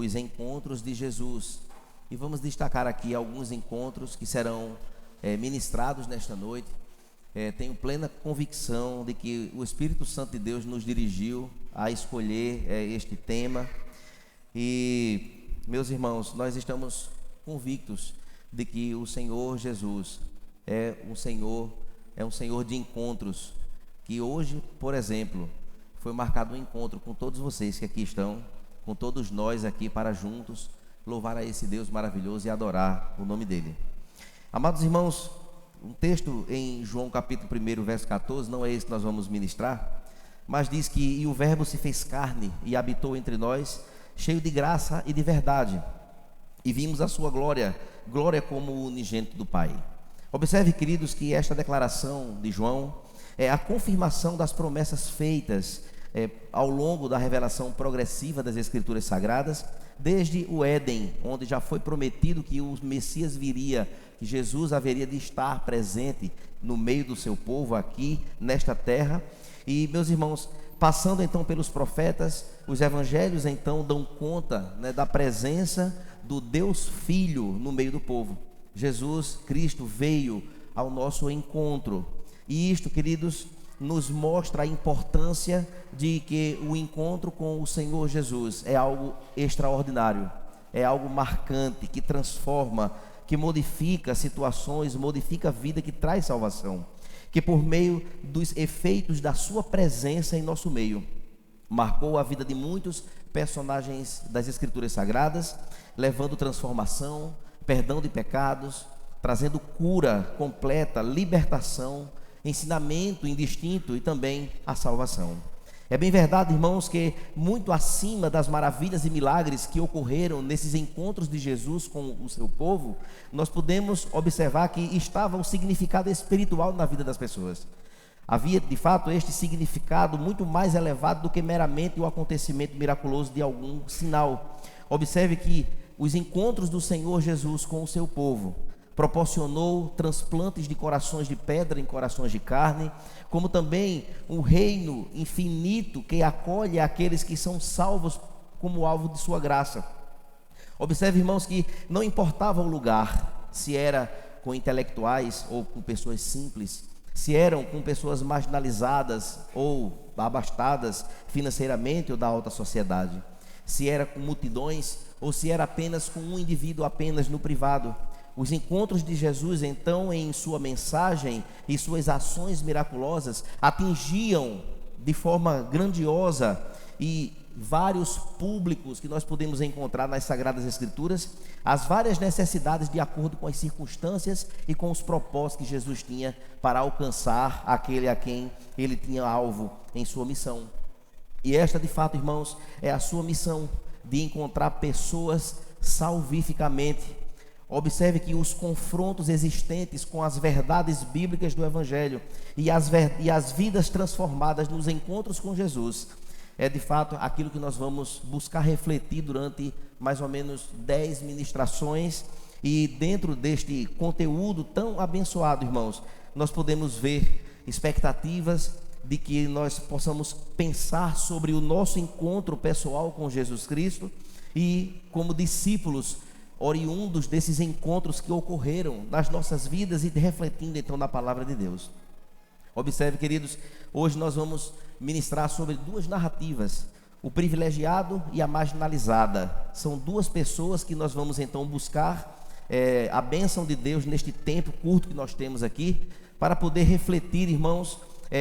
os encontros de Jesus. E vamos destacar aqui alguns encontros que serão ministrados nesta noite. Tenho plena convicção de que o Espírito Santo de Deus nos dirigiu a escolher este tema. E, meus irmãos, nós estamos convictos de que o Senhor Jesus é um Senhor de encontros. Que hoje, por exemplo, foi marcado um encontro com todos vocês que aqui estão, com todos nós aqui, para juntos louvar a esse Deus maravilhoso e adorar o nome dele. Amados irmãos, um texto em João capítulo 1, verso 14, não é esse que nós vamos ministrar, mas diz que: e o verbo se fez carne e habitou entre nós, cheio de graça e de verdade, e vimos a sua glória, glória como o unigênito do Pai. Observe, queridos, que esta declaração de João é a confirmação das promessas feitas ao longo da revelação progressiva das Escrituras Sagradas, desde o Éden, onde já foi prometido que o Messias viria, que Jesus haveria de estar presente no meio do seu povo aqui nesta terra. E, meus irmãos, passando então pelos profetas, os evangelhos então dão conta, da presença do Deus Filho no meio do povo. Jesus Cristo veio ao nosso encontro. E isto, queridos, nos mostra a importância de que o encontro com o Senhor Jesus é algo extraordinário, é algo marcante, que transforma, que modifica situações, modifica a vida, que traz salvação, que por meio dos efeitos da sua presença em nosso meio, marcou a vida de muitos personagens das Escrituras Sagradas, levando transformação, perdão de pecados, trazendo cura completa, libertação, ensinamento indistinto e também a salvação. É bem verdade, irmãos, que muito acima das maravilhas e milagres que ocorreram nesses encontros de Jesus com o seu povo, nós podemos observar que estava um significado espiritual na vida das pessoas. Havia, de fato, este significado muito mais elevado do que meramente o acontecimento miraculoso de algum sinal. Observe que os encontros do Senhor Jesus com o seu povo proporcionou transplantes de corações de pedra em corações de carne, como também um reino infinito que acolhe aqueles que são salvos como alvo de sua graça. Observe, irmãos, que não importava o lugar, se era com intelectuais ou com pessoas simples, se eram com pessoas marginalizadas ou abastadas financeiramente ou da alta sociedade, se era com multidões ou se era apenas com um indivíduo apenas no privado. Os encontros de Jesus, então, em sua mensagem e suas ações miraculosas, atingiam de forma grandiosa e vários públicos que nós podemos encontrar nas Sagradas Escrituras, as várias necessidades de acordo com as circunstâncias e com os propósitos que Jesus tinha para alcançar aquele a quem ele tinha alvo em sua missão. E esta, de fato, irmãos, é a sua missão, de encontrar pessoas salvificamente. Observe que os confrontos existentes com as verdades bíblicas do Evangelho e as vidas transformadas nos encontros com Jesus é de fato aquilo que nós vamos buscar refletir durante mais ou menos 10 ministrações. E dentro deste conteúdo tão abençoado, irmãos, nós podemos ver expectativas de que nós possamos pensar sobre o nosso encontro pessoal com Jesus Cristo e, como discípulos oriundos desses encontros que ocorreram nas nossas vidas, e refletindo então na palavra de Deus. Observe, queridos, hoje nós vamos ministrar sobre duas narrativas: o privilegiado e a marginalizada. São duas pessoas que nós vamos então buscar a bênção de Deus neste tempo curto que nós temos aqui, para poder refletir, irmãos,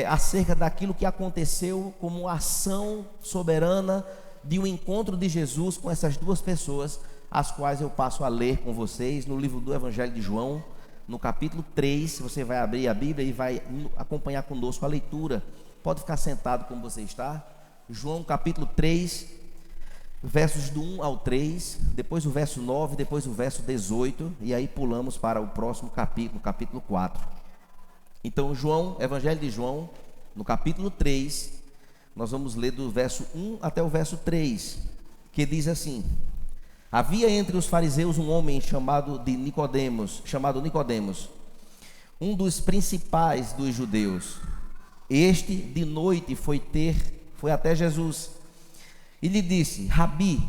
acerca daquilo que aconteceu como uma ação soberana de um encontro de Jesus com essas duas pessoas, as quais eu passo a ler com vocês no livro do Evangelho de João, no capítulo 3. Você vai abrir a Bíblia e vai acompanhar conosco a leitura. Pode ficar sentado como você está. João capítulo 3, versos do 1 ao 3, depois o verso 9, depois o verso 18, e aí pulamos para o próximo capítulo, capítulo 4. Então, Evangelho de João, no capítulo 3, nós vamos ler do verso 1 até o verso 3, que diz assim: havia entre os fariseus um homem chamado Nicodemos, um dos principais dos judeus. Este, de noite, foi até Jesus e lhe disse: Rabi,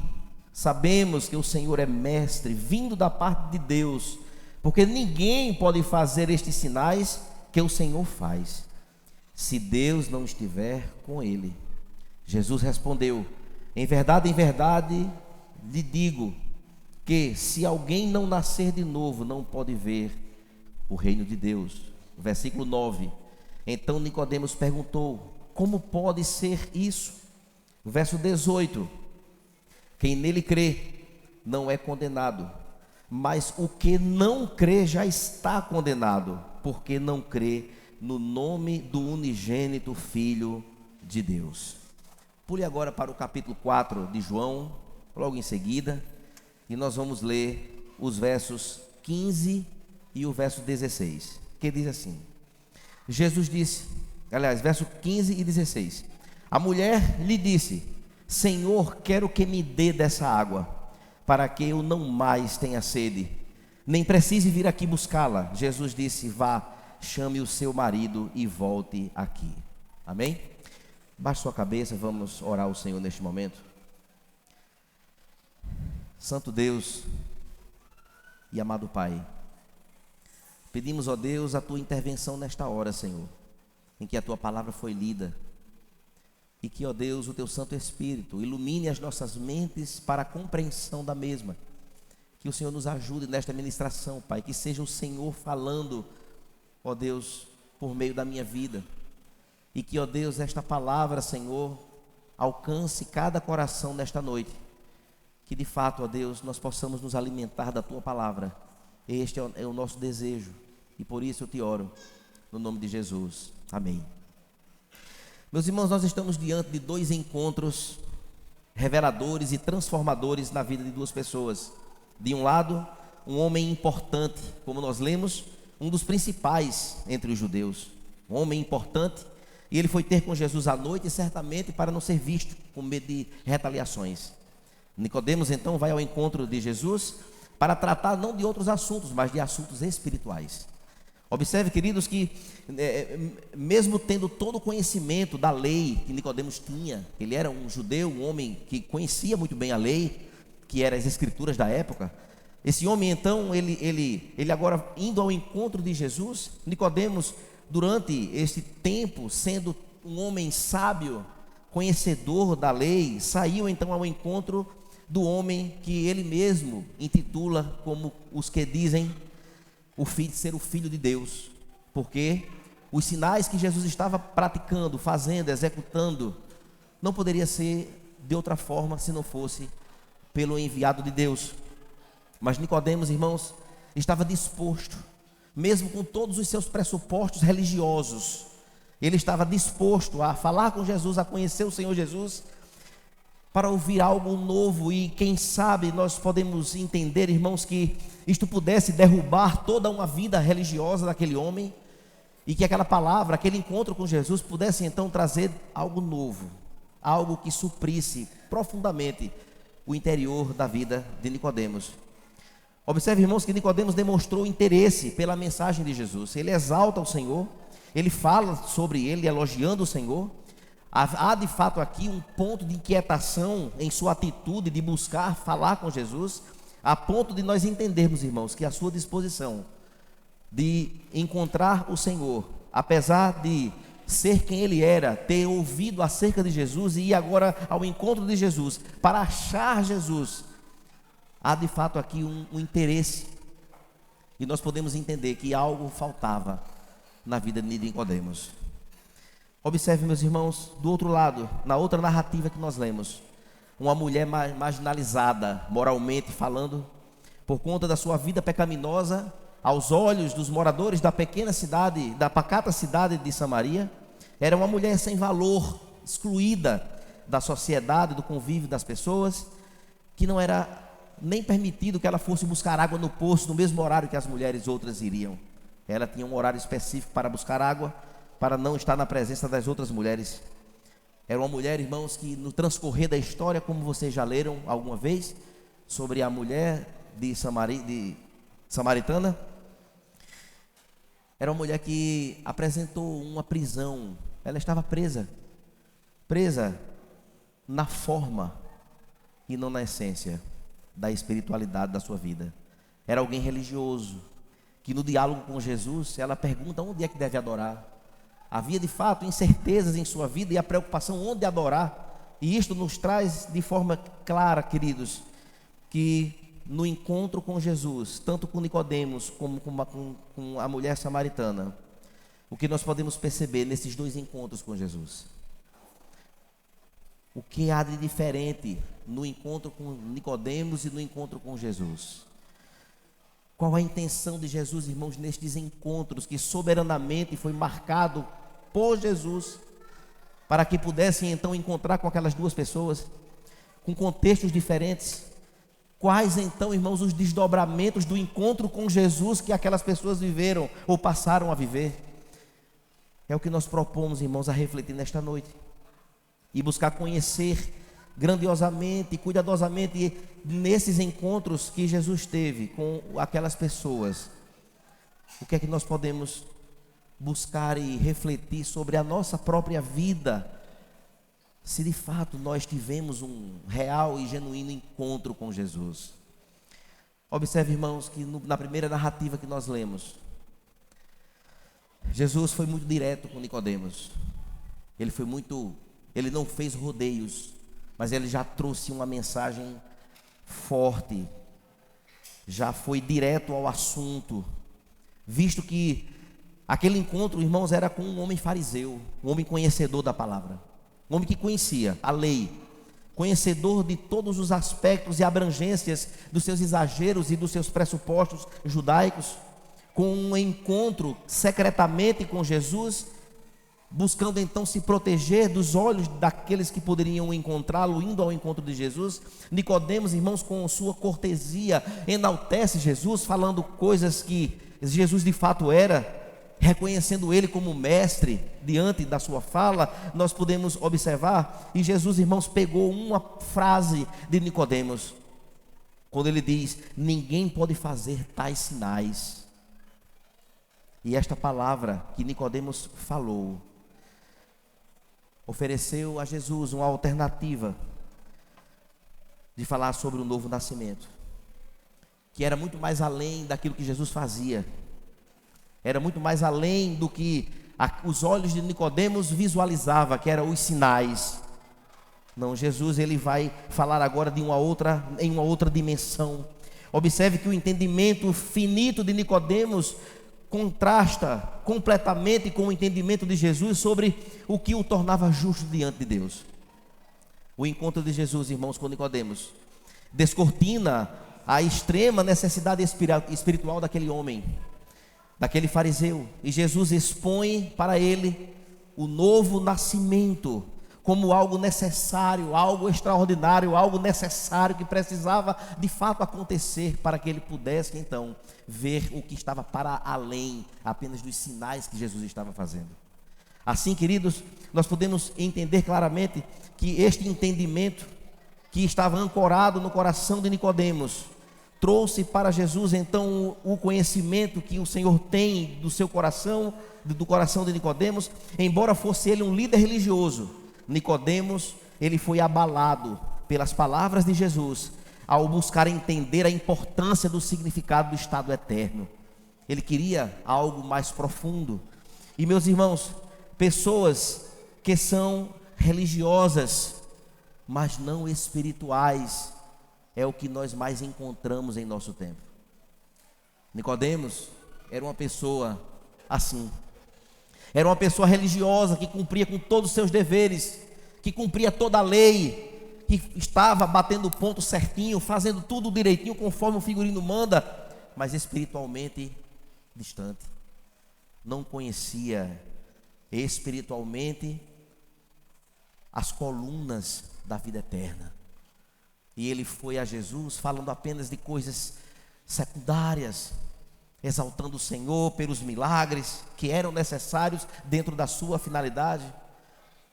Sabemos que o Senhor é mestre, vindo da parte de Deus, porque ninguém pode fazer estes sinais que o Senhor faz, se Deus não estiver com ele. Jesus respondeu: em verdade, lhe digo, que se alguém não nascer de novo, não pode ver o reino de Deus. Versículo 9. Então Nicodemos perguntou: como pode ser isso? Verso 18. Quem nele crê não é condenado, mas o que não crê já está condenado, porque não crê no nome do unigênito Filho de Deus. Pule agora para o capítulo 4 de João, logo em seguida, e nós vamos ler os versos 15 e o verso 16, que diz assim: Jesus disse, verso 15 e 16: a mulher lhe disse: Senhor, quero que me dê dessa água, para que eu não mais tenha sede, nem precise vir aqui buscá-la. Jesus disse: vá, chame o seu marido e volte aqui. Amém? Baixe sua cabeça, vamos orar ao Senhor neste momento. Santo Deus e amado Pai, pedimos, ó Deus, a tua intervenção nesta hora, Senhor, em que a tua palavra foi lida, e que, ó Deus, o teu Santo Espírito ilumine as nossas mentes para a compreensão da mesma. Que o Senhor nos ajude nesta ministração, Pai, que seja o Senhor falando, ó Deus, por meio da minha vida, e que, ó Deus, esta palavra, Senhor, alcance cada coração nesta noite, que de fato, ó Deus, nós possamos nos alimentar da tua palavra. Este é o nosso desejo, e por isso eu te oro, no nome de Jesus, amém. Meus irmãos, nós estamos diante de dois encontros reveladores e transformadores na vida de duas pessoas. De um lado, um homem importante, como nós lemos, um dos principais entre os judeus, um homem importante, e ele foi ter com Jesus à noite, certamente para não ser visto, com medo de retaliações. Nicodemos então vai ao encontro de Jesus para tratar não de outros assuntos, mas de assuntos espirituais. Observe, queridos, que mesmo tendo todo o conhecimento da lei que Nicodemos tinha, ele era um judeu, um homem que conhecia muito bem a lei, que eram as escrituras da época. Esse homem então, ele agora indo ao encontro de Jesus, Nicodemos, durante esse tempo, sendo um homem sábio, conhecedor da lei, saiu então ao encontro do homem que ele mesmo intitula como os que dizem ser o Filho de Deus, porque os sinais que Jesus estava praticando, fazendo, executando, não poderia ser de outra forma se não fosse pelo enviado de Deus. Mas Nicodemos, irmãos, estava disposto, mesmo com todos os seus pressupostos religiosos, ele estava disposto a falar com Jesus, a conhecer o Senhor Jesus, para ouvir algo novo. E quem sabe nós podemos entender, irmãos, que isto pudesse derrubar toda uma vida religiosa daquele homem, e que aquela palavra, aquele encontro com Jesus pudesse então trazer algo novo, algo que suprisse profundamente o interior da vida de Nicodemos. Observe, irmãos, que Nicodemos demonstrou interesse pela mensagem de Jesus. Ele exalta o Senhor, ele fala sobre ele, elogiando o Senhor. Há de fato aqui um ponto de inquietação em sua atitude de buscar falar com Jesus, a ponto de nós entendermos, irmãos, que a sua disposição de encontrar o Senhor, apesar de ser quem ele era, ter ouvido acerca de Jesus e ir agora ao encontro de Jesus para achar Jesus, há de fato aqui um interesse, e nós podemos entender que algo faltava na vida de Nicodemos. Observe, meus irmãos, do outro lado, na outra narrativa que nós lemos, uma mulher marginalizada, moralmente falando, por conta da sua vida pecaminosa, aos olhos dos moradores da pequena cidade, da pacata cidade de Samaria, era uma mulher sem valor, excluída da sociedade, do convívio das pessoas, que não era nem permitido que ela fosse buscar água no poço no mesmo horário que as mulheres outras iriam. Ela tinha um horário específico para buscar água, para não estar na presença das outras mulheres. Era uma mulher, irmãos, que no transcorrer da história, como vocês já leram alguma vez, sobre a mulher de Samaritana, era uma mulher que apresentou uma prisão. Ela estava presa na forma e não na essência. da espiritualidade da sua vida. Era alguém religioso, que no diálogo com Jesus, ela pergunta onde é que deve adorar. Havia de fato incertezas em sua vida e a preocupação onde adorar. E isto nos traz de forma clara, queridos, que no encontro com Jesus, tanto com Nicodemos como com a mulher samaritana, o que nós podemos perceber nesses dois encontros com Jesus? O que há de diferente no encontro com Nicodemos e no encontro com Jesus? Qual a intenção de Jesus, irmãos, nestes encontros que soberanamente foi marcado por Jesus, para que pudessem então encontrar com aquelas duas pessoas, com contextos diferentes? Quais então, irmãos, os desdobramentos do encontro com Jesus que aquelas pessoas viveram ou passaram a viver? É o que nós propomos, irmãos, a refletir nesta noite e buscar conhecer grandiosamente e cuidadosamente nesses encontros que Jesus teve com aquelas pessoas. O que é que nós podemos buscar e refletir sobre a nossa própria vida, se de fato nós tivemos um real e genuíno encontro com Jesus? Observe, irmãos, que na primeira narrativa que nós lemos, Jesus foi muito direto com Nicodemos. Ele não fez rodeios, mas ele já trouxe uma mensagem forte, já foi direto ao assunto, visto que aquele encontro, irmãos, era com um homem fariseu, um homem conhecedor da palavra, um homem que conhecia a lei, conhecedor de todos os aspectos e abrangências dos seus exageros e dos seus pressupostos judaicos, com um encontro secretamente com Jesus, buscando então se proteger dos olhos daqueles que poderiam encontrá-lo, indo ao encontro de Jesus. Nicodemos, irmãos, com sua cortesia, enaltece Jesus, falando coisas que Jesus de fato era, reconhecendo ele como mestre. Diante da sua fala, nós podemos observar, e Jesus, irmãos, pegou uma frase de Nicodemos, quando ele diz: ninguém pode fazer tais sinais. E esta palavra que Nicodemos falou ofereceu a Jesus uma alternativa de falar sobre o novo nascimento, que era muito mais além daquilo que Jesus fazia, era muito mais além do que os olhos de Nicodemos visualizavam, que eram os sinais. Não, Jesus, ele vai falar agora em uma outra dimensão. Observe que o entendimento finito de Nicodemos contrasta completamente com o entendimento de Jesus sobre o que o tornava justo diante de Deus. O encontro de Jesus, irmãos, com Nicodemos descortina a extrema necessidade espiritual daquele homem, daquele fariseu, e Jesus expõe para ele o novo nascimento como algo necessário, algo extraordinário, algo necessário que precisava de fato acontecer para que ele pudesse então ver o que estava para além apenas dos sinais que Jesus estava fazendo. Assim, queridos, nós podemos entender claramente que este entendimento que estava ancorado no coração de Nicodemos trouxe para Jesus então o conhecimento que o Senhor tem do seu coração, do coração de Nicodemos. Embora fosse ele um líder religioso, Nicodemos, ele foi abalado pelas palavras de Jesus ao buscar entender a importância do significado do estado eterno. Ele queria algo mais profundo. E, meus irmãos, pessoas que são religiosas, mas não espirituais, é o que nós mais encontramos em nosso tempo. Nicodemos era uma pessoa assim. Era uma pessoa religiosa que cumpria com todos os seus deveres, que cumpria toda a lei, que estava batendo o ponto certinho, fazendo tudo direitinho conforme o figurino manda, mas espiritualmente distante. Não conhecia espiritualmente as colunas da vida eterna. E ele foi a Jesus falando apenas de coisas secundárias, exaltando o Senhor pelos milagres que eram necessários dentro da sua finalidade,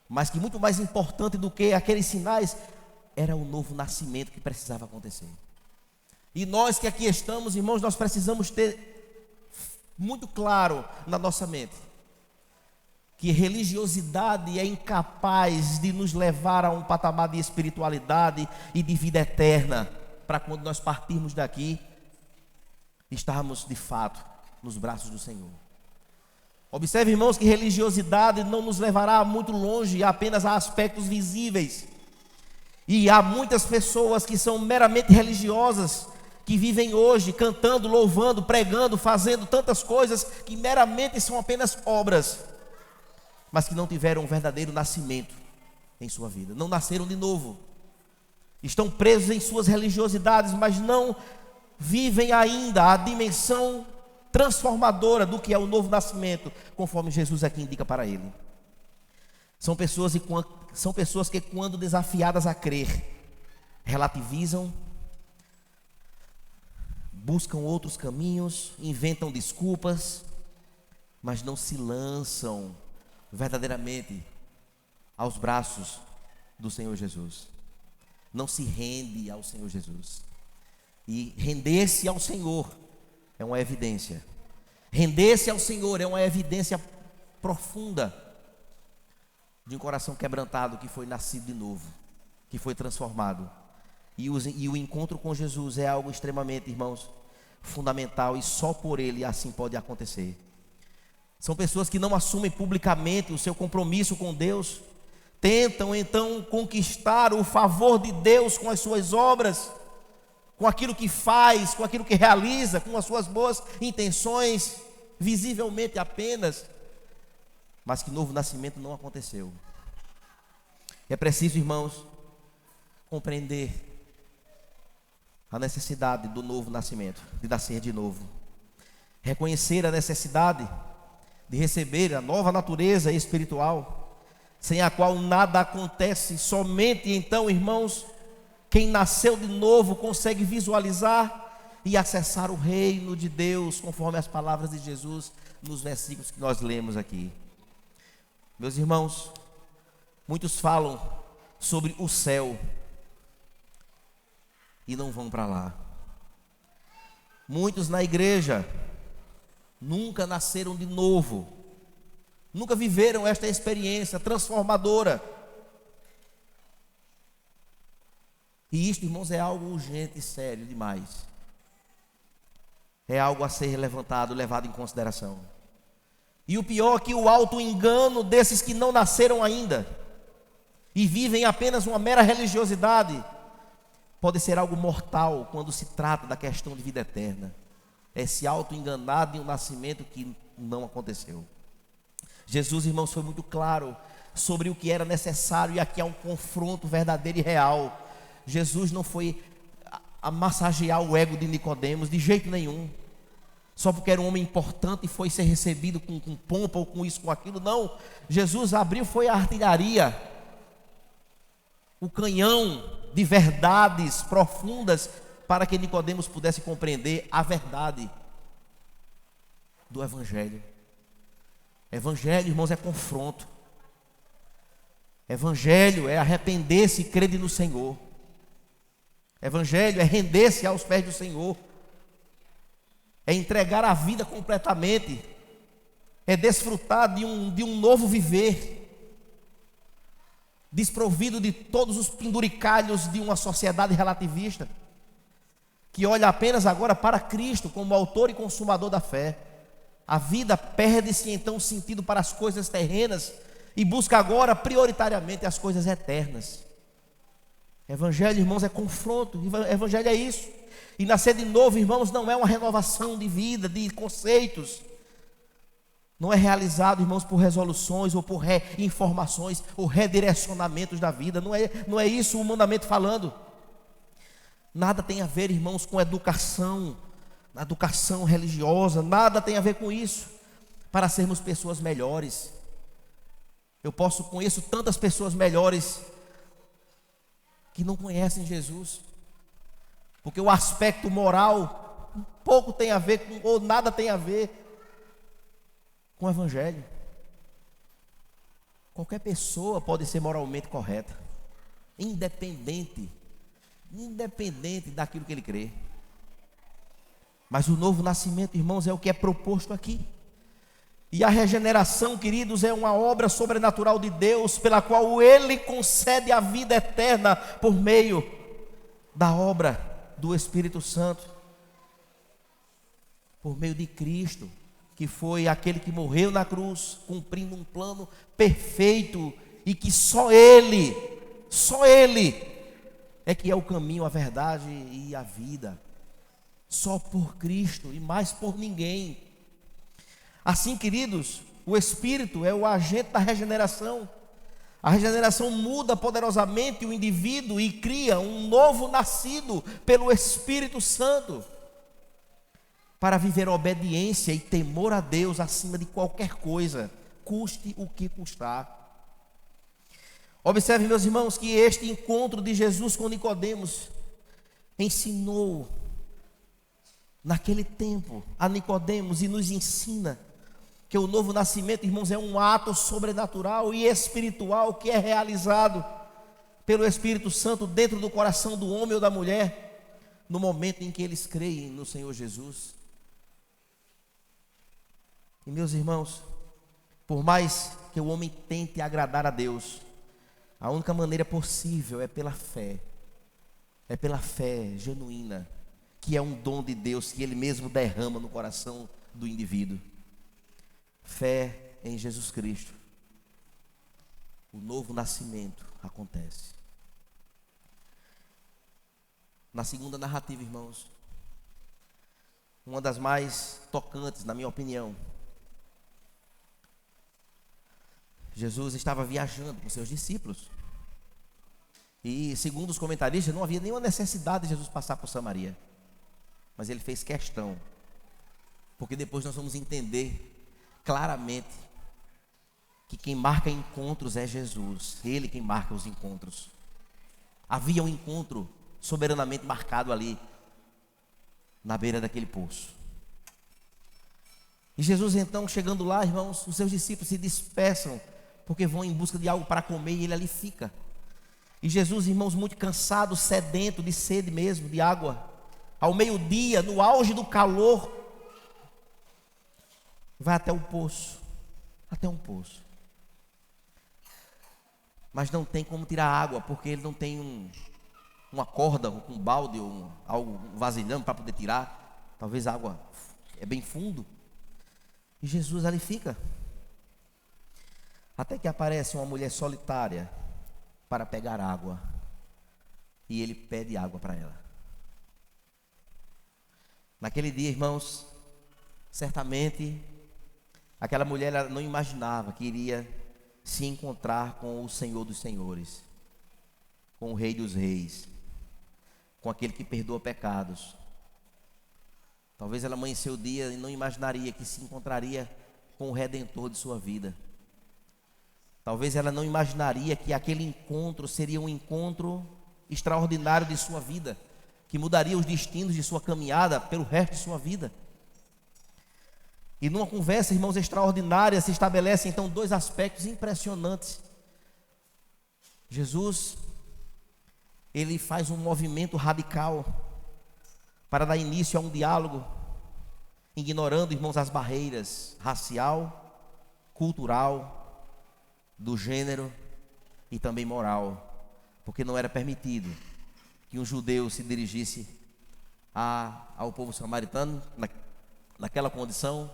mas que muito mais importante do que aqueles sinais era o novo nascimento que precisava acontecer. E nós que aqui estamos, irmãos, nós precisamos ter muito claro na nossa mente que religiosidade é incapaz de nos levar a um patamar de espiritualidade e de vida eterna. para quando nós partirmos daqui, estarmos de fato nos braços do Senhor. Observe, irmãos, que religiosidade não nos levará muito longe apenas a aspectos visíveis. E há muitas pessoas que são meramente religiosas, que vivem hoje cantando, louvando, pregando, fazendo tantas coisas que meramente são apenas obras, mas que não tiveram um verdadeiro nascimento em sua vida, não nasceram de novo. Estão presos em suas religiosidades, mas não vivem ainda a dimensão transformadora do que é o novo nascimento, conforme Jesus aqui indica para ele. São pessoas que quando desafiadas a crer, relativizam, buscam outros caminhos, inventam desculpas, mas não se lançam verdadeiramente aos braços do Senhor Jesus. Não se rende ao Senhor Jesus. E render-se ao Senhor é uma evidência. Render-se ao Senhor é uma evidência profunda de um coração quebrantado que foi nascido de novo, que foi transformado. E o encontro com Jesus é algo extremamente, irmãos, fundamental, e só por ele assim pode acontecer. São pessoas que não assumem publicamente o seu compromisso com Deus, tentam então conquistar o favor de Deus com as suas obras, com aquilo que faz, com aquilo que realiza, com as suas boas intenções, visivelmente apenas, mas que novo nascimento não aconteceu. É preciso, irmãos, compreender a necessidade do novo nascimento, de nascer de novo. Reconhecer a necessidade de receber a nova natureza espiritual, sem a qual nada acontece. Somente então, irmãos, quem nasceu de novo consegue visualizar e acessar o reino de Deus, conforme as palavras de Jesus nos versículos que nós lemos aqui. Meus irmãos, muitos falam sobre o céu e não vão para lá. Muitos na igreja nunca nasceram de novo, nunca viveram esta experiência transformadora. E isto, irmãos, é algo urgente e sério demais. É algo a ser levantado, levado em consideração. E o pior é que o auto-engano desses que não nasceram ainda e vivem apenas uma mera religiosidade pode ser algo mortal quando se trata da questão de vida eterna. É se auto-enganar de um nascimento que não aconteceu. Jesus, irmãos, foi muito claro sobre o que era necessário, e aqui há um confronto verdadeiro e real. Jesus não foi a massagear o ego de Nicodemos de jeito nenhum, só porque era um homem importante e foi ser recebido com pompa ou com isso, com aquilo. Não, Jesus abriu, foi a artilharia, o canhão de verdades profundas, para que Nicodemos pudesse compreender a verdade do Evangelho. Evangelho, irmãos, é confronto. Evangelho é arrepender-se e crer no Senhor. Evangelho é render-se aos pés do Senhor, é entregar a vida completamente, é desfrutar de um novo viver, desprovido de todos os penduricalhos de uma sociedade relativista, que olha apenas agora para Cristo como autor e consumador da fé. A vida perde-se então sentido para as coisas terrenas e busca agora prioritariamente as coisas eternas. Evangelho, irmãos, é confronto. Evangelho é isso. E nascer de novo, irmãos, não é uma renovação de vida, de conceitos. Não é realizado, irmãos, por resoluções ou por informações ou redirecionamentos da vida. Não é isso humanamente falando. Nada tem a ver, irmãos, com educação religiosa. Nada tem a ver com isso, para sermos pessoas melhores. Eu conheço tantas pessoas melhores que não conhecem Jesus, porque o aspecto moral pouco tem a ver com, ou nada tem a ver com o Evangelho. Qualquer pessoa pode ser moralmente correta, independente daquilo que ele crê. Mas o novo nascimento, irmãos, é o que é proposto aqui. E a regeneração, queridos, é uma obra sobrenatural de Deus, pela qual Ele concede a vida eterna por meio da obra do Espírito Santo, por meio de Cristo, que foi aquele que morreu na cruz, cumprindo um plano perfeito, e que só Ele é que é o caminho, a verdade e a vida. Só por Cristo e mais por ninguém. Assim, queridos, o Espírito é o agente da regeneração. A regeneração muda poderosamente o indivíduo e cria um novo nascido pelo Espírito Santo, para viver obediência e temor a Deus acima de qualquer coisa, custe o que custar. Observe, meus irmãos, que este encontro de Jesus com Nicodemos ensinou naquele tempo a Nicodemos e nos ensina que o novo nascimento, irmãos, é um ato sobrenatural e espiritual que é realizado pelo Espírito Santo dentro do coração do homem ou da mulher, no momento em que eles creem no Senhor Jesus. E, meus irmãos, por mais que o homem tente agradar a Deus, a única maneira possível é pela fé genuína, que é um dom de Deus que Ele mesmo derrama no coração do indivíduo. Fé em Jesus Cristo. O novo nascimento acontece. Na segunda narrativa, irmãos, uma das mais tocantes, na minha opinião, Jesus estava viajando com seus discípulos. E, segundo os comentaristas, não havia nenhuma necessidade de Jesus passar por Samaria. Mas Ele fez questão, porque depois nós vamos entender claramente que quem marca encontros é Jesus. Ele quem marca os encontros. Havia um encontro soberanamente marcado ali, na beira daquele poço. E Jesus então, chegando lá, irmãos, os seus discípulos se dispersam, porque vão em busca de algo para comer, e Ele ali fica. E Jesus, irmãos, muito cansado, sedento, de sede mesmo, de água, ao meio-dia, no auge do calor, vai até um poço, mas não tem como tirar água, porque ele não tem uma corda, um balde, um vasilhame para poder tirar. Talvez a água é bem fundo. E Jesus ali fica, até que aparece uma mulher solitária para pegar água, e ele pede água para ela. Naquele dia, irmãos, certamente aquela mulher ela não imaginava que iria se encontrar com o Senhor dos Senhores, com o Rei dos Reis, com aquele que perdoa pecados. Talvez ela amanheceu o dia e não imaginaria que se encontraria com o Redentor de sua vida. Talvez ela não imaginaria que aquele encontro seria um encontro extraordinário de sua vida, que mudaria os destinos de sua caminhada pelo resto de sua vida. E numa conversa, irmãos, extraordinária, se estabelecem então dois aspectos impressionantes. Jesus, ele faz um movimento radical para dar início a um diálogo, ignorando, irmãos, as barreiras racial, cultural, do gênero e também moral, porque não era permitido que um judeu se dirigisse ao povo samaritano naquela condição,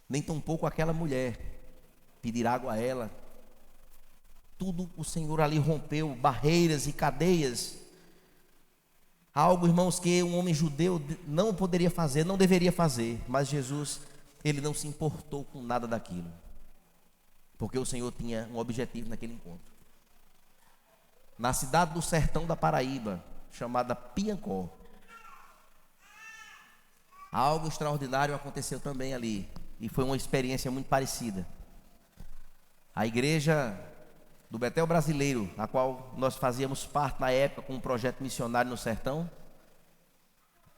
nem tampouco aquela mulher pedir água a ela. Tudo o Senhor ali rompeu, barreiras e cadeias, algo, irmãos, que um homem judeu não poderia fazer, não deveria fazer, mas Jesus, ele não se importou com nada daquilo, porque o Senhor tinha um objetivo naquele encontro. Na cidade do sertão da Paraíba, chamada Piancó, algo extraordinário aconteceu também ali, e foi uma experiência muito parecida. A igreja do Betel Brasileiro, a qual nós fazíamos parte na época com um projeto missionário no sertão,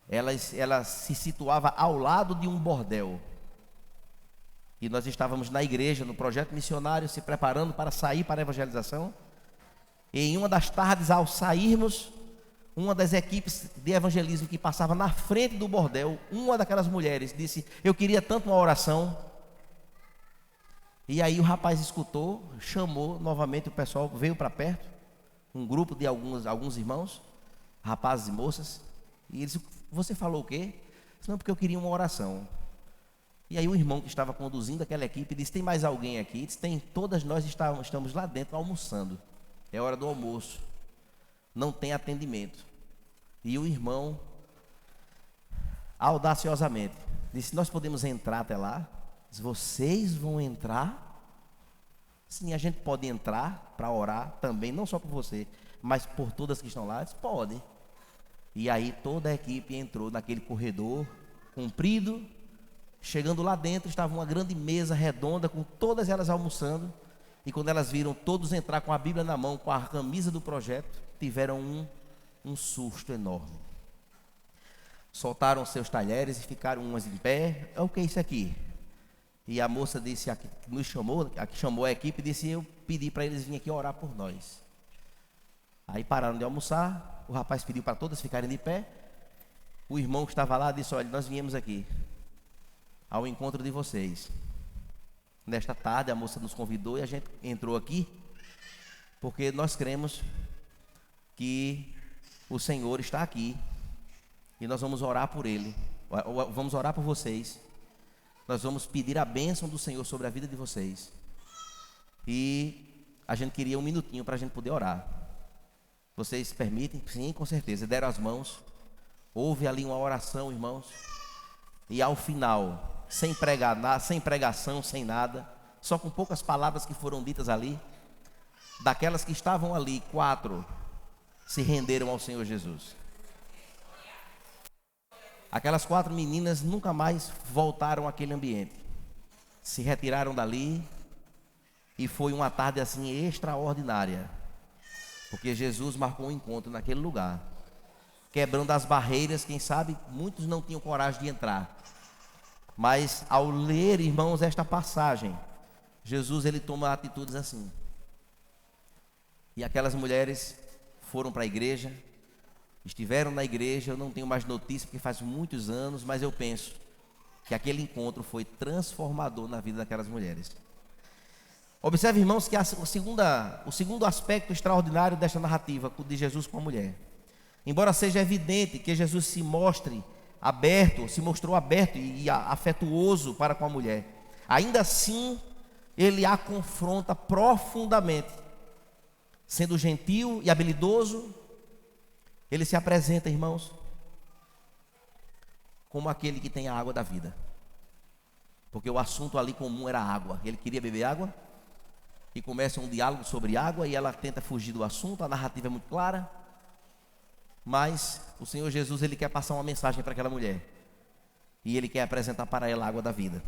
ela se situava ao lado de um bordel. E nós estávamos na igreja, no projeto missionário, se preparando para sair para a evangelização. E em uma das tardes, ao sairmos, uma das equipes de evangelismo que passava na frente do bordel, uma daquelas mulheres disse: eu queria tanto uma oração. E aí o rapaz escutou, chamou novamente o pessoal, veio para perto, um grupo de alguns irmãos. rapazes e moças. E eles, você falou o quê? Não, porque eu queria uma oração. E aí o irmão que estava conduzindo aquela equipe disse, tem mais alguém aqui? Disse, tem, todas nós estamos lá dentro almoçando. É hora do almoço. Não tem atendimento. E o irmão, audaciosamente, disse, nós podemos entrar até lá? Disse, vocês vão entrar? Sim, a gente pode entrar para orar também, não só por você, mas por todas que estão lá. Disse, pode. E aí toda a equipe entrou naquele corredor comprido. Chegando lá dentro, estava uma grande mesa redonda, com todas elas almoçando. E quando elas viram todos entrar com a Bíblia na mão, com a camisa do projeto, tiveram um susto enorme. Soltaram seus talheres e ficaram umas em pé. O que é isso aqui? E a moça disse, a que chamou a equipe, disse, eu pedi para eles virem aqui orar por nós. Aí pararam de almoçar, o rapaz pediu para todas ficarem de pé. O irmão que estava lá disse, olha, nós viemos aqui ao encontro de vocês. Nesta tarde a moça nos convidou e a gente entrou aqui porque nós cremos que o Senhor está aqui e nós vamos orar por Ele, vamos orar por vocês, nós vamos pedir a bênção do Senhor sobre a vida de vocês e a gente queria um minutinho para a gente poder orar. Vocês permitem? Sim, com certeza. Deram as mãos, houve ali uma oração, irmãos, e ao final, sem pregar, sem pregação, sem nada, só com poucas palavras que foram ditas ali, daquelas que estavam ali, 4 se renderam ao Senhor Jesus. Aquelas 4 meninas nunca mais voltaram àquele ambiente, se retiraram dali, e foi uma tarde assim extraordinária, porque Jesus marcou um encontro naquele lugar, quebrando as barreiras. Quem sabe muitos não tinham coragem de entrar, mas ao ler, irmãos, esta passagem, Jesus ele toma atitudes assim. E aquelas mulheres foram para a igreja, estiveram na igreja. Eu não tenho mais notícia porque faz muitos anos, mas eu penso que aquele encontro foi transformador na vida daquelas mulheres. Observe, irmãos, que o segundo aspecto extraordinário desta narrativa de Jesus com a mulher, embora seja evidente que Jesus se mostrou aberto e afetuoso para com a mulher, ainda assim ele a confronta profundamente. Sendo gentil e habilidoso, ele se apresenta, irmãos, como aquele que tem a água da vida, porque o assunto ali comum era água. Ele queria beber água e começa um diálogo sobre água, e ela tenta fugir do assunto. A narrativa é muito clara, mas o Senhor Jesus ele quer passar uma mensagem para aquela mulher, e ele quer apresentar para ela a água da vida.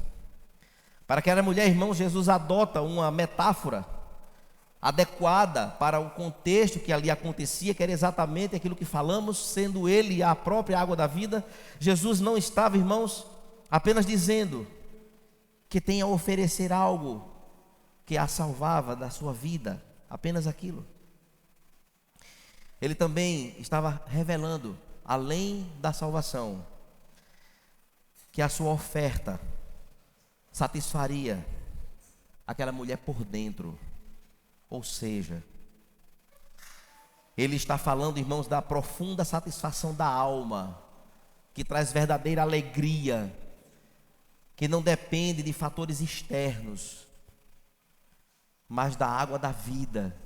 Para aquela mulher, irmão, Jesus adota uma metáfora adequada para o contexto que ali acontecia, que era exatamente aquilo que falamos, sendo ele a própria água da vida. Jesus não estava, irmãos, apenas dizendo que tem a oferecer algo que a salvava da sua vida, apenas aquilo. Ele também estava revelando, além da salvação, que a sua oferta satisfaria aquela mulher por dentro. Ou seja, ele está falando, irmãos, da profunda satisfação da alma, que traz verdadeira alegria, que não depende de fatores externos, mas da água da vida,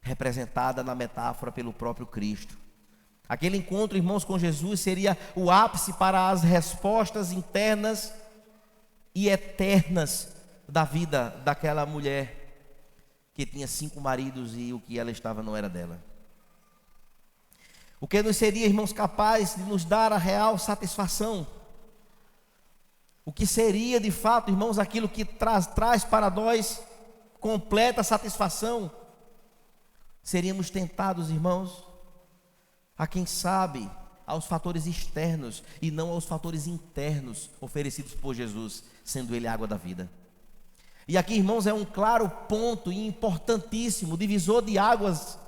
representada na metáfora pelo próprio Cristo. Aquele encontro, irmãos, com Jesus seria o ápice para as respostas internas e eternas da vida daquela mulher que tinha 5 maridos e o que ela estava não era dela. O que nos seria, irmãos, capaz de nos dar a real satisfação? O que seria, de fato, irmãos, aquilo que traz para nós completa satisfação? Seríamos tentados, irmãos, a quem sabe, aos fatores externos e não aos fatores internos oferecidos por Jesus, sendo Ele a água da vida. E aqui, irmãos, é um claro ponto e importantíssimo, divisor de águas,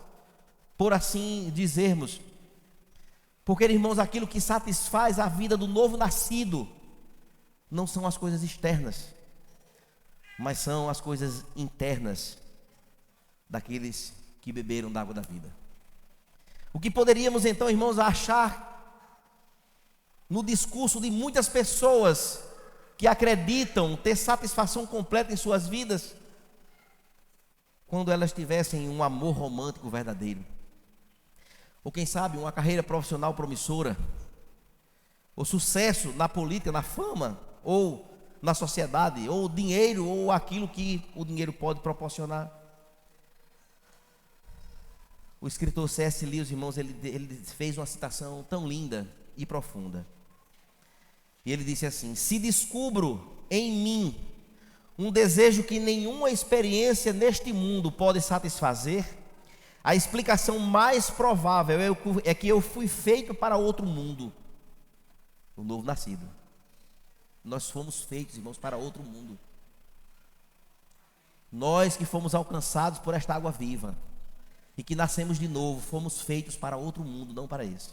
por assim dizermos. Porque, irmãos, aquilo que satisfaz a vida do novo nascido não são as coisas externas, mas são as coisas internas daqueles que beberam da água da vida. O O que poderíamos então, irmãos, achar no discurso de muitas pessoas que acreditam ter satisfação completa em suas vidas, quando elas tivessem um amor romântico verdadeiro, ou quem sabe uma carreira profissional promissora, ou sucesso na política, na fama, ou na sociedade, ou dinheiro, ou aquilo que o dinheiro pode proporcionar. O escritor C.S. Lewis, irmãos, ele fez uma citação tão linda e profunda. E ele disse assim: se descubro em mim um desejo que nenhuma experiência neste mundo pode satisfazer, a explicação mais provável é que eu fui feito para outro mundo. O novo nascido. Nós fomos feitos, irmãos, para outro mundo. Nós que fomos alcançados por esta água viva e que nascemos de novo, fomos feitos para outro mundo, não para esse.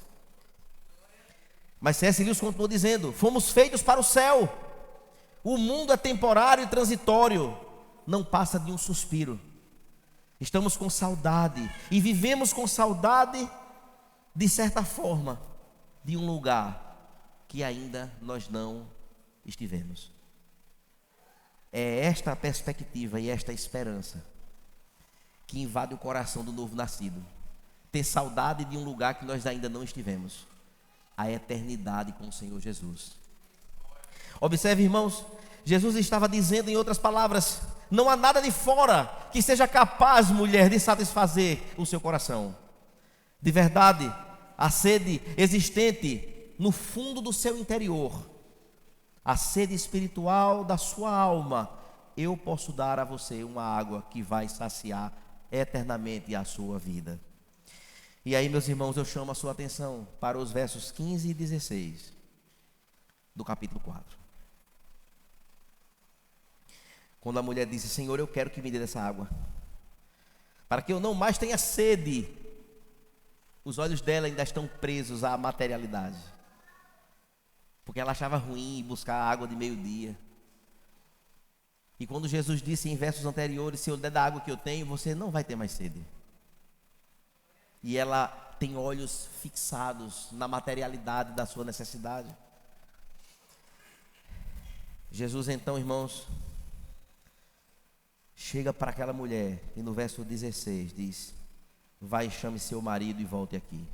Mas C.S. Lewis continuou dizendo: fomos feitos para o céu. O mundo é temporário e transitório, não passa de um suspiro. Estamos com saudade e vivemos com saudade, de certa forma, de um lugar que ainda nós não estivemos. É esta a perspectiva e esta esperança que invade o coração do novo nascido. Ter saudade de um lugar que nós ainda não estivemos. A eternidade com o Senhor Jesus. Observe, irmãos, Jesus estava dizendo, em outras palavras: não há nada de fora que seja capaz, mulher, de satisfazer o seu coração. De verdade, a sede existente no fundo do seu interior, a sede espiritual da sua alma, eu posso dar a você uma água que vai saciar eternamente a sua vida. E aí, meus irmãos, eu chamo a sua atenção para os versos 15 e 16 do capítulo 4. Quando a mulher disse: Senhor, eu quero que me dê dessa água, para que eu não mais tenha sede. Os olhos dela ainda estão presos à materialidade, porque ela achava ruim buscar a água de meio-dia. E quando Jesus disse em versos anteriores: se eu der da água que eu tenho, você não vai ter mais sede. E ela tem olhos fixados na materialidade da sua necessidade. Jesus então, irmãos, chega para aquela mulher e no verso 16 diz: vai, chame seu marido e volte aqui.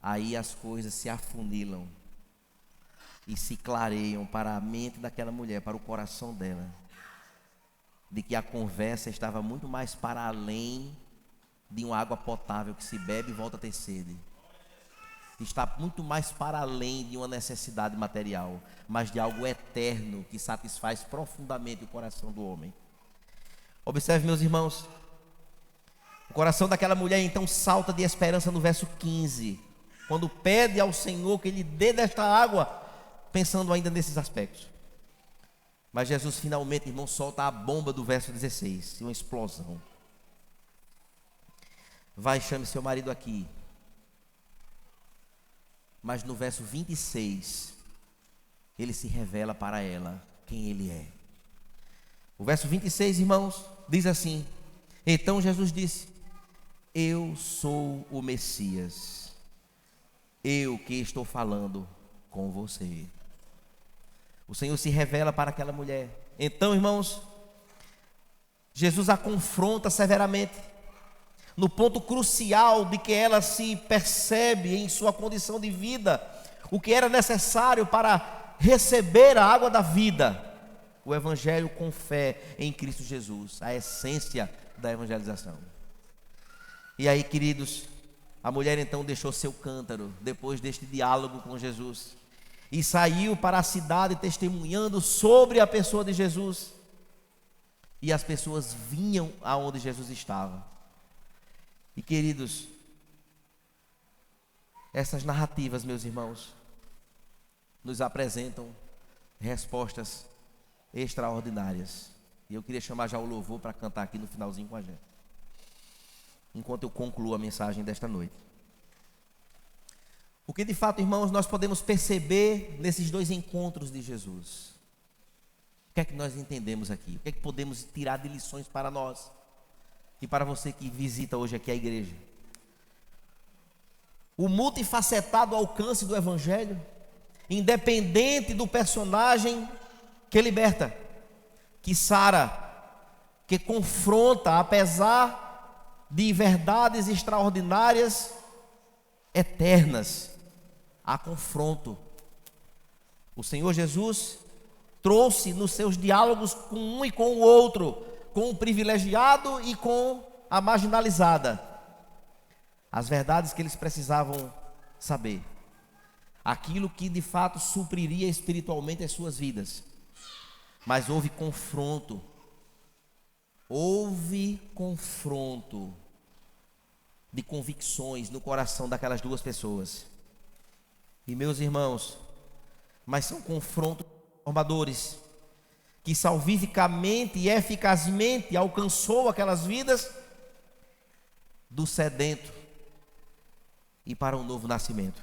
Aí as coisas se afunilam e se clareiam para a mente daquela mulher, para o coração dela, de que a conversa estava muito mais para além de uma água potável que se bebe e volta a ter sede. Está muito mais para além de uma necessidade material, mas de algo eterno que satisfaz profundamente o coração do homem. Observe, meus irmãos, o coração daquela mulher então salta de esperança no verso 15, quando pede ao Senhor que lhe dê desta água, pensando ainda nesses aspectos. Mas Jesus finalmente, irmão, solta a bomba do verso 16, uma explosão. Vai, chame seu marido aqui. Mas no verso 26, ele se revela para ela quem ele é. O verso 26, irmãos, diz assim: então Jesus disse: eu sou o Messias, eu que estou falando com você. O Senhor se revela para aquela mulher. Então, irmãos, Jesus a confronta severamente no ponto crucial de que ela se percebe em sua condição de vida, o que era necessário para receber a água da vida: o evangelho com fé em Cristo Jesus, a essência da evangelização. E aí, queridos, a mulher então deixou seu cântaro, depois deste diálogo com Jesus, e saiu para a cidade testemunhando sobre a pessoa de Jesus, e as pessoas vinham aonde Jesus estava. E queridos, essas narrativas, meus irmãos, nos apresentam respostas extraordinárias. E eu queria chamar já o louvor para cantar aqui no finalzinho com a gente, enquanto eu concluo a mensagem desta noite. O que de fato, irmãos, nós podemos perceber nesses dois encontros de Jesus? O que é que nós entendemos aqui? O que é que podemos tirar de lições para nós? E para você que visita hoje aqui a igreja? o multifacetado alcance do Evangelho, independente do personagem que liberta, que sara, que confronta, apesar de verdades extraordinárias, eternas, há confronto. O Senhor Jesus trouxe nos seus diálogos com um e com o outro, com o privilegiado e com a marginalizada, as verdades que eles precisavam saber, aquilo que de fato supriria espiritualmente as suas vidas. Mas houve confronto de convicções no coração daquelas duas pessoas. E meus irmãos, mas são confrontos transformadores, que salvificamente e eficazmente alcançou aquelas vidas do sedento e para um novo nascimento.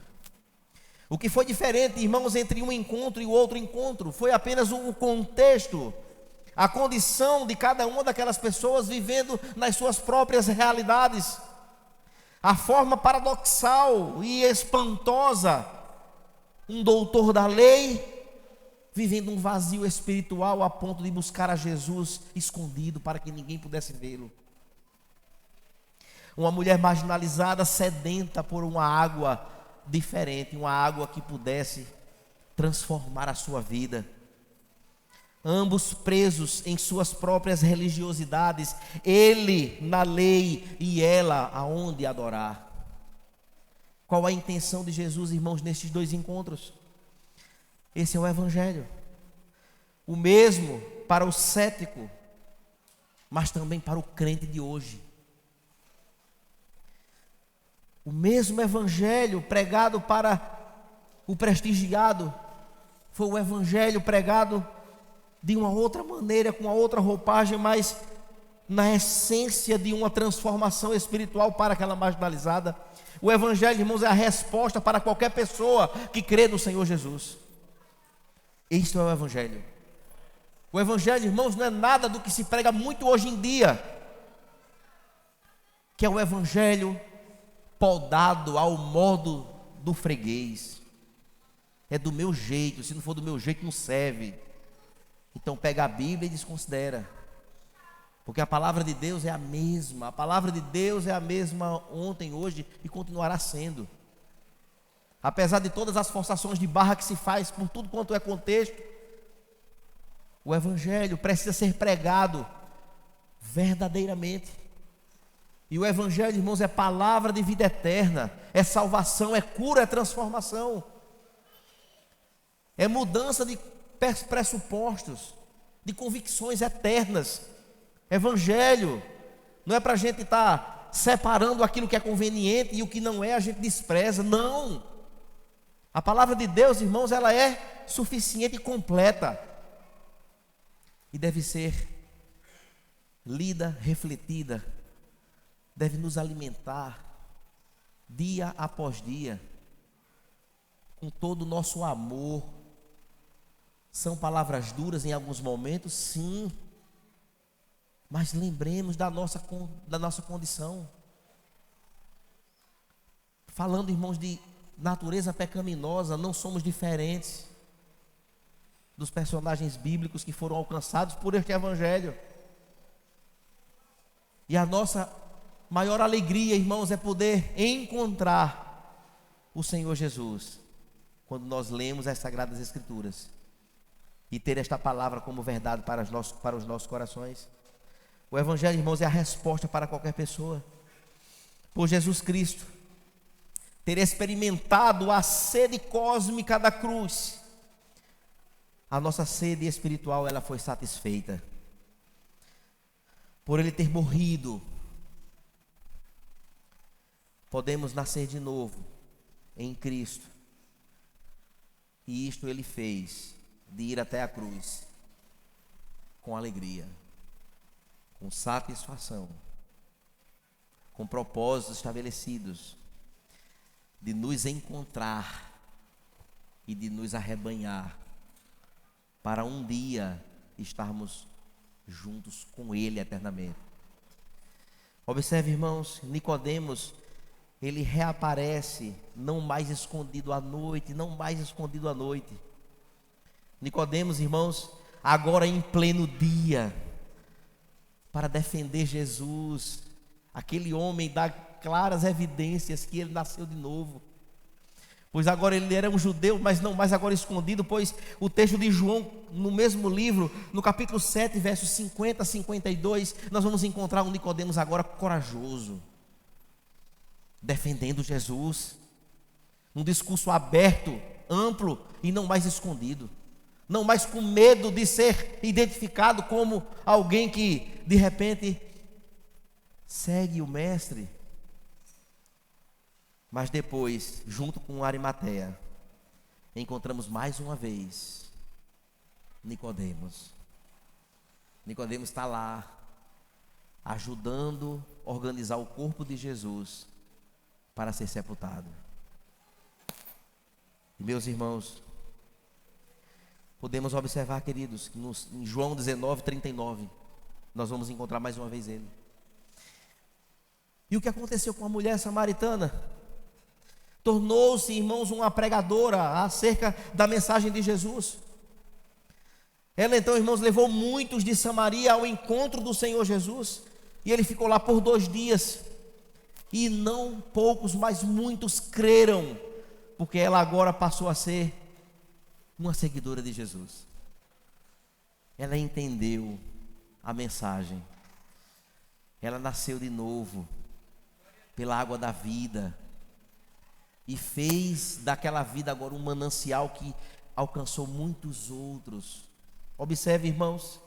O que foi diferente, irmãos, entre um encontro e o outro encontro, foi apenas o contexto, a condição de cada uma daquelas pessoas vivendo nas suas próprias realidades, a forma paradoxal e espantosa, um doutor da lei vivendo um vazio espiritual a ponto de buscar a Jesus escondido para que ninguém pudesse vê-lo. Uma mulher marginalizada, sedenta por uma água diferente, uma água que pudesse transformar a sua vida. Ambos presos em suas próprias religiosidades, ele na lei e ela aonde adorar. Qual a intenção de Jesus, irmãos, nestes dois encontros? Esse é o Evangelho, o mesmo para o cético, mas também para o crente de hoje. O mesmo Evangelho pregado para o prestigiado foi o Evangelho pregado de uma outra maneira, com uma outra roupagem, mas na essência de uma transformação espiritual para aquela marginalizada. O Evangelho, irmãos, é a resposta para qualquer pessoa que crê no Senhor Jesus. Isto é o Evangelho. O Evangelho, irmãos, não é nada do que se prega muito hoje em dia, que é o Evangelho podado ao modo do freguês. É do meu jeito, se não for do meu jeito não serve. Então pega a Bíblia e desconsidera, porque a palavra de Deus é a mesma. A palavra de Deus é a mesma ontem, hoje e continuará sendo. Apesar de todas as forçações de barra que se faz por tudo quanto é contexto, o Evangelho precisa ser pregado verdadeiramente. E o Evangelho, irmãos, é palavra de vida eterna, é salvação, é cura, é transformação, é mudança de pressupostos, de convicções eternas. Evangelho não é para a gente estar separando aquilo que é conveniente e o que não é a gente despreza, não. A palavra de Deus, irmãos, ela é suficiente e completa, e deve ser lida, refletida, deve nos alimentar dia após dia, com todo o nosso amor. São palavras duras em alguns momentos, sim, mas lembremos da nossa condição. Falando, irmãos, de natureza pecaminosa, não somos diferentes dos personagens bíblicos que foram alcançados por este Evangelho. E a nossa maior alegria, irmãos, é poder encontrar o Senhor Jesus quando nós lemos as Sagradas Escrituras e ter esta palavra como verdade para os nossos corações. O Evangelho, irmãos, é a resposta para qualquer pessoa. Por Jesus Cristo ter experimentado a sede cósmica da cruz, a nossa sede espiritual ela foi satisfeita. Por Ele ter morrido, podemos nascer de novo em Cristo. E isto Ele fez, de ir até a cruz, com alegria, com satisfação, com propósitos estabelecidos, de nos encontrar e de nos arrebanhar, para um dia estarmos juntos com Ele eternamente. Observe, irmãos, Nicodemos, ele reaparece, não mais escondido à noite, não mais escondido à noite. Nicodemos, irmãos, agora em pleno dia, para defender Jesus, aquele homem dá claras evidências que ele nasceu de novo. Pois agora ele era um judeu, mas não mais agora escondido, pois o texto de João, no mesmo livro, no capítulo 7, versos 50 a 52, nós vamos encontrar um Nicodemos agora corajoso, defendendo Jesus, um discurso aberto, amplo e não mais escondido, não mais com medo de ser identificado como alguém que de repente segue o mestre. Mas depois, junto com Arimateia, encontramos mais uma vez Nicodemos. Nicodemos está lá, ajudando a organizar o corpo de Jesus para ser sepultado. E meus irmãos, podemos observar, queridos, que em João 19, 39, nós vamos encontrar mais uma vez ele. E o que aconteceu com a mulher samaritana? Tornou-se, irmãos, uma pregadora acerca da mensagem de Jesus. Ela então, irmãos, levou muitos de Samaria ao encontro do Senhor Jesus. E ele ficou lá por 2 dias. E não poucos, mas muitos creram, porque ela agora passou a ser uma seguidora de Jesus. Ela entendeu a mensagem. Ela nasceu de novo pela água da vida e fez daquela vida agora um manancial que alcançou muitos outros. Observe, irmãos,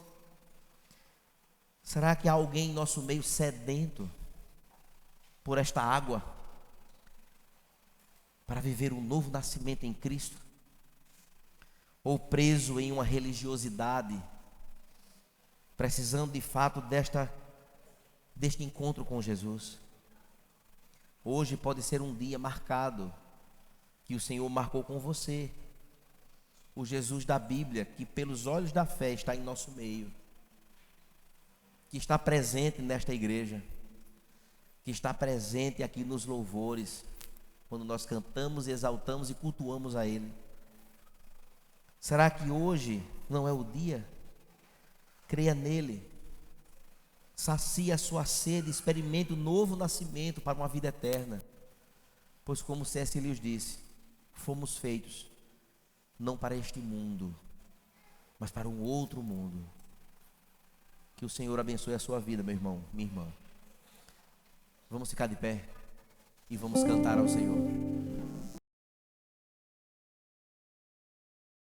será que há alguém em nosso meio sedento por esta água para viver um novo nascimento em Cristo? Ou preso em uma religiosidade, precisando de fato deste encontro com Jesus? Hoje pode ser um dia marcado, que o Senhor marcou com você. O Jesus da Bíblia, que pelos olhos da fé está em nosso meio, que está presente nesta igreja, que está presente aqui nos louvores, quando nós cantamos, exaltamos e cultuamos a Ele. Será que hoje não é o dia? Creia nele, sacia a sua sede, experimente o novo nascimento para uma vida eterna. Pois como C.S. Lewis disse, fomos feitos não para este mundo, mas para um outro mundo. Que o Senhor abençoe a sua vida, meu irmão, minha irmã. Vamos ficar de pé e vamos cantar ao Senhor.